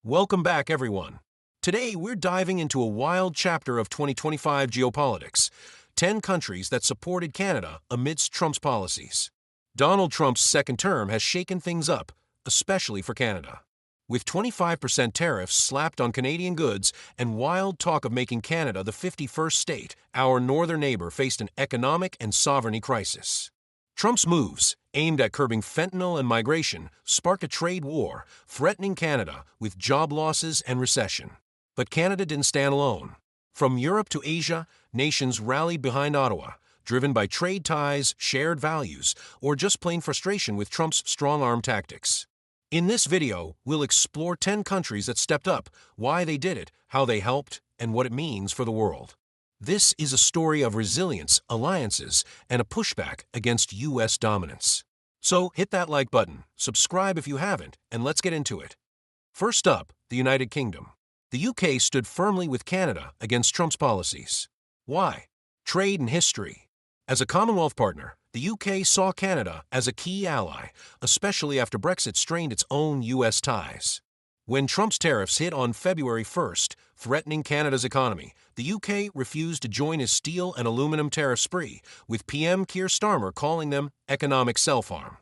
Welcome back, everyone. Today, we're diving into a wild chapter of 2025 geopolitics 10 countries that supported Canada amidst Trump's policies. Donald Trump's second term has shaken things up, especially for Canada. With 25% tariffs slapped on Canadian goods and wild talk of making Canada the 51st state, our northern neighbor faced an economic and sovereignty crisis. Trump's moves, aimed at curbing fentanyl and migration, sparked a trade war, threatening Canada with job losses and recession. But Canada didn't stand alone. From Europe to Asia, nations rallied behind Ottawa, driven by trade ties, shared values, or just plain frustration with Trump's strong-arm tactics. In this video, we'll explore 10 countries that stepped up, why they did it, how they helped, and what it means for the world. This is a story of resilience, alliances, and a pushback against U.S. dominance. So hit that like button, subscribe if you haven't, and let's get into it. First up, the United Kingdom. The UK stood firmly with Canada against Trump's policies. Why? Trade and history. As a Commonwealth partner, the UK saw Canada as a key ally, especially after Brexit strained its own U.S. ties. When Trump's tariffs hit on February 1st, threatening Canada's economy, the UK refused to join his steel and aluminum tariff spree, with PM Keir Starmer calling them economic self-harm.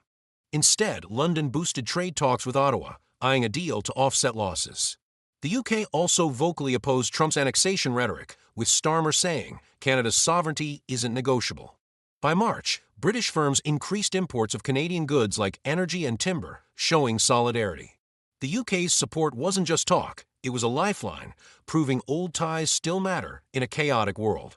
Instead, London boosted trade talks with Ottawa, eyeing a deal to offset losses. The UK also vocally opposed Trump's annexation rhetoric, with Starmer saying Canada's sovereignty isn't negotiable. By March, British firms increased imports of Canadian goods like energy and timber, showing solidarity. The UK's support wasn't just talk, it was a lifeline, proving old ties still matter in a chaotic world.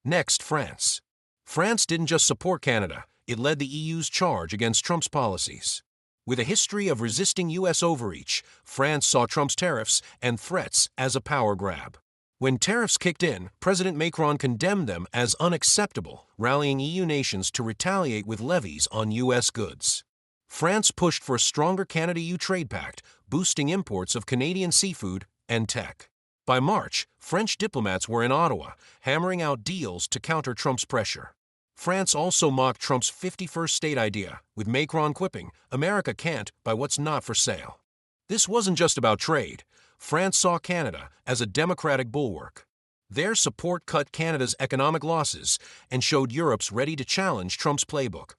Next, France. France didn't just support Canada, it led the EU's charge against Trump's policies. With a history of resisting U.S. overreach, France saw Trump's tariffs and threats as a power grab. When tariffs kicked in, President Macron condemned them as unacceptable, rallying EU nations to retaliate with levies on U.S. goods. France pushed for a stronger Canada-EU trade pact, boosting imports of Canadian seafood and tech. By March, French diplomats were in Ottawa, hammering out deals to counter Trump's pressure. France also mocked Trump's 51st state idea, with Macron quipping, "America can't buy what's not for sale." This wasn't just about trade. France saw Canada as a democratic bulwark. Their support cut Canada's economic losses and showed Europe's ready to challenge Trump's playbook.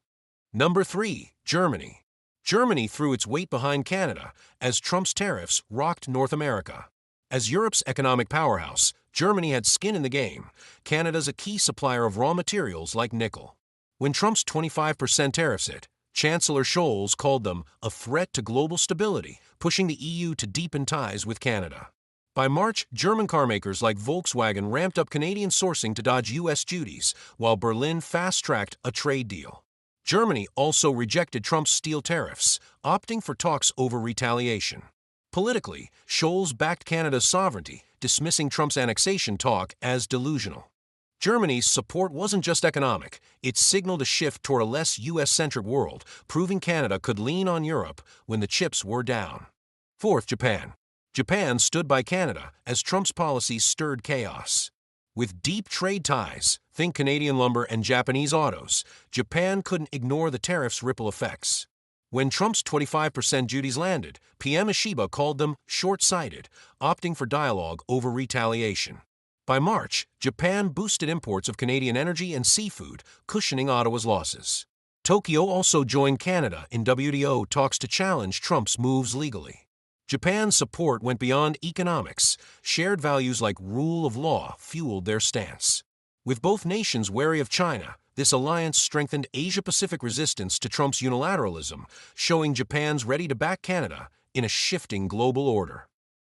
Number 3. Germany. Germany threw its weight behind Canada as Trump's tariffs rocked North America. As Europe's economic powerhouse, Germany had skin in the game. Canada's a key supplier of raw materials like nickel. When Trump's 25% tariffs hit, Chancellor Scholz called them a threat to global stability, pushing the EU to deepen ties with Canada. By March, German carmakers like Volkswagen ramped up Canadian sourcing to dodge U.S. duties, while Berlin fast-tracked a trade deal. Germany also rejected Trump's steel tariffs, opting for talks over retaliation. Politically, Scholz backed Canada's sovereignty, dismissing Trump's annexation talk as delusional. Germany's support wasn't just economic, it signaled a shift toward a less U.S.-centric world, proving Canada could lean on Europe when the chips were down. Fourth, Japan. Japan stood by Canada as Trump's policies stirred chaos. With deep trade ties, think Canadian lumber and Japanese autos, Japan couldn't ignore the tariffs' ripple effects. When Trump's 25% duties landed, PM Ishiba called them short-sighted, opting for dialogue over retaliation. By March, Japan boosted imports of Canadian energy and seafood, cushioning Ottawa's losses. Tokyo also joined Canada in WTO talks to challenge Trump's moves legally. Japan's support went beyond economics. Shared values like rule of law fueled their stance. With both nations wary of China, this alliance strengthened Asia-Pacific resistance to Trump's unilateralism, showing Japan's ready to back Canada in a shifting global order.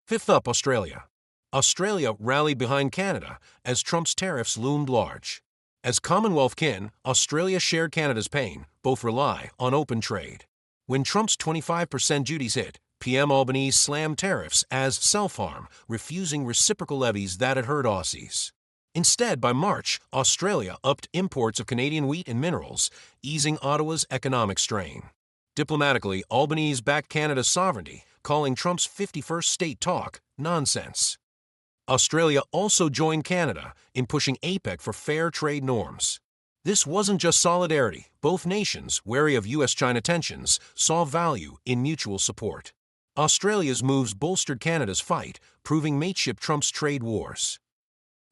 Fifth up, Australia. Australia rallied behind Canada as Trump's tariffs loomed large. As Commonwealth kin, Australia shared Canada's pain, both rely on open trade. When Trump's 25% duties hit, PM Albanese slammed tariffs as self-harm, refusing reciprocal levies that had hurt Aussies. Instead, by March, Australia upped imports of Canadian wheat and minerals, easing Ottawa's economic strain. Diplomatically, Albanese backed Canada's sovereignty, calling Trump's 51st state talk nonsense. Australia also joined Canada in pushing APEC for fair trade norms. This wasn't just solidarity. Both nations, wary of U.S.-China tensions, saw value in mutual support. Australia's moves bolstered Canada's fight, proving mateship trumps trade wars.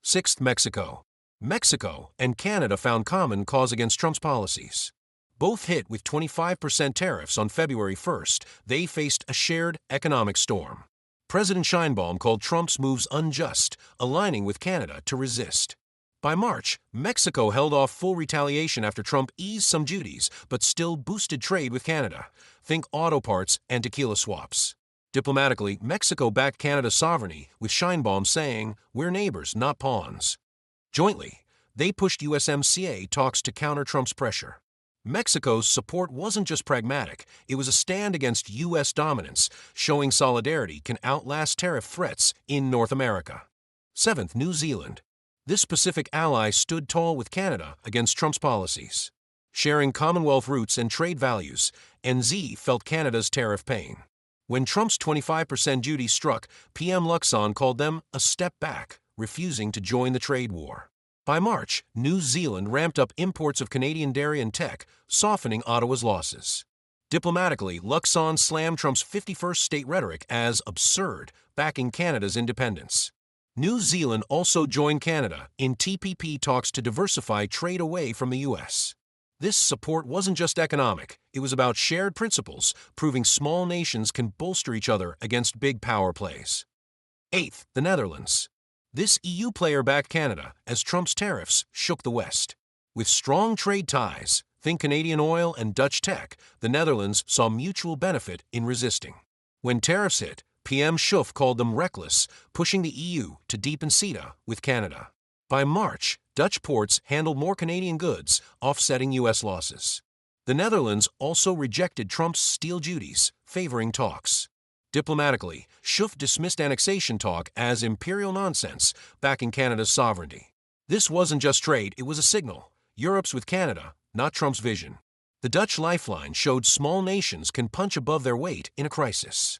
6th, Mexico. Mexico and Canada found common cause against Trump's policies. Both hit with 25% tariffs on February 1st, they faced a shared economic storm. President Sheinbaum called Trump's moves unjust, aligning with Canada to resist. By March, Mexico held off full retaliation after Trump eased some duties, but still boosted trade with Canada. Think auto parts and tequila swaps. Diplomatically, Mexico backed Canada's sovereignty, with Sheinbaum saying, "We're neighbors, not pawns." Jointly, they pushed USMCA talks to counter Trump's pressure. Mexico's support wasn't just pragmatic, it was a stand against U.S. dominance, showing solidarity can outlast tariff threats in North America. 7th, New Zealand. This Pacific ally stood tall with Canada against Trump's policies. Sharing Commonwealth roots and trade values, NZ felt Canada's tariff pain. When Trump's 25% duty struck, PM Luxon called them a step back, refusing to join the trade war. By March, New Zealand ramped up imports of Canadian dairy and tech, softening Ottawa's losses. Diplomatically, Luxon slammed Trump's 51st state rhetoric as absurd, backing Canada's independence. New Zealand also joined Canada in TPP talks to diversify trade away from the U.S. This support wasn't just economic, it was about shared principles, proving small nations can bolster each other against big power plays. 8th, the Netherlands. This EU player backed Canada as Trump's tariffs shook the West. With strong trade ties, think Canadian oil and Dutch tech, the Netherlands saw mutual benefit in resisting. When tariffs hit, PM Schoof called them reckless, pushing the EU to deepen CETA with Canada. By March, Dutch ports handled more Canadian goods, offsetting U.S. losses. The Netherlands also rejected Trump's steel duties, favoring talks. Diplomatically, Schoof dismissed annexation talk as imperial nonsense, backing Canada's sovereignty. This wasn't just trade, it was a signal. Europe's with Canada, not Trump's vision. The Dutch lifeline showed small nations can punch above their weight in a crisis.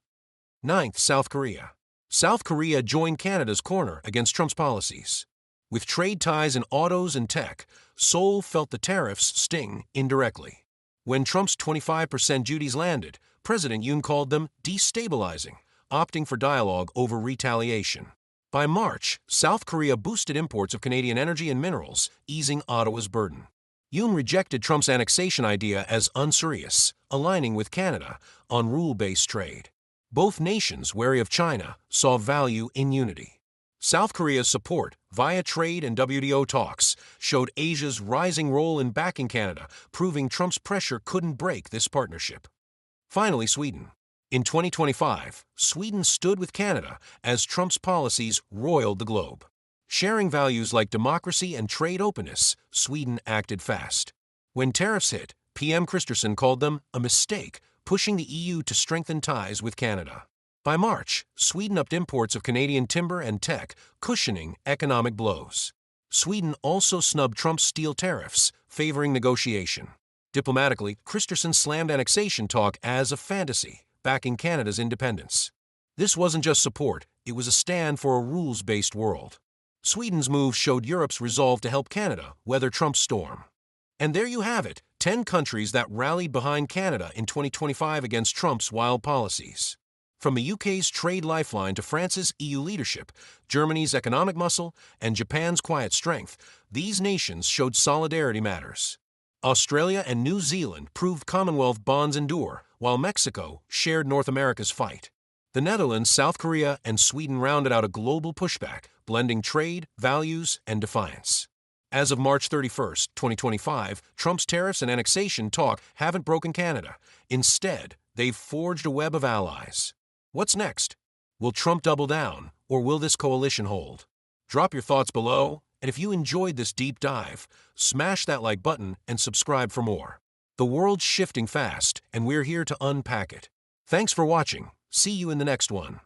9th, South Korea. South Korea joined Canada's corner against Trump's policies. With trade ties in autos and tech, Seoul felt the tariffs sting indirectly. When Trump's 25% duties landed, President Yoon called them destabilizing, opting for dialogue over retaliation. By March, South Korea boosted imports of Canadian energy and minerals, easing Ottawa's burden. Yoon rejected Trump's annexation idea as unserious, aligning with Canada on rule-based trade. Both nations, wary of China, saw value in unity. South Korea's support, via trade and WTO talks, showed Asia's rising role in backing Canada, proving Trump's pressure couldn't break this partnership. Finally, Sweden. In 2025, Sweden stood with Canada as Trump's policies roiled the globe. Sharing values like democracy and trade openness, Sweden acted fast. When tariffs hit, PM Kristersson called them a mistake, pushing the EU to strengthen ties with Canada. By March, Sweden upped imports of Canadian timber and tech, cushioning economic blows. Sweden also snubbed Trump's steel tariffs, favoring negotiation. Diplomatically, Kristersson slammed annexation talk as a fantasy, backing Canada's independence. This wasn't just support, it was a stand for a rules-based world. Sweden's move showed Europe's resolve to help Canada weather Trump's storm. And there you have it, 10 countries that rallied behind Canada in 2025 against Trump's wild policies. From the UK's trade lifeline to France's EU leadership, Germany's economic muscle, and Japan's quiet strength, these nations showed solidarity matters. Australia and New Zealand proved Commonwealth bonds endure, while Mexico shared North America's fight. The Netherlands, South Korea, and Sweden rounded out a global pushback, blending trade, values, and defiance. As of March 31, 2025, Trump's tariffs and annexation talk haven't broken Canada. Instead, they've forged a web of allies. What's next? Will Trump double down, or will this coalition hold? Drop your thoughts below, and if you enjoyed this deep dive, smash that like button and subscribe for more. The world's shifting fast, and we're here to unpack it. Thanks for watching. See you in the next one.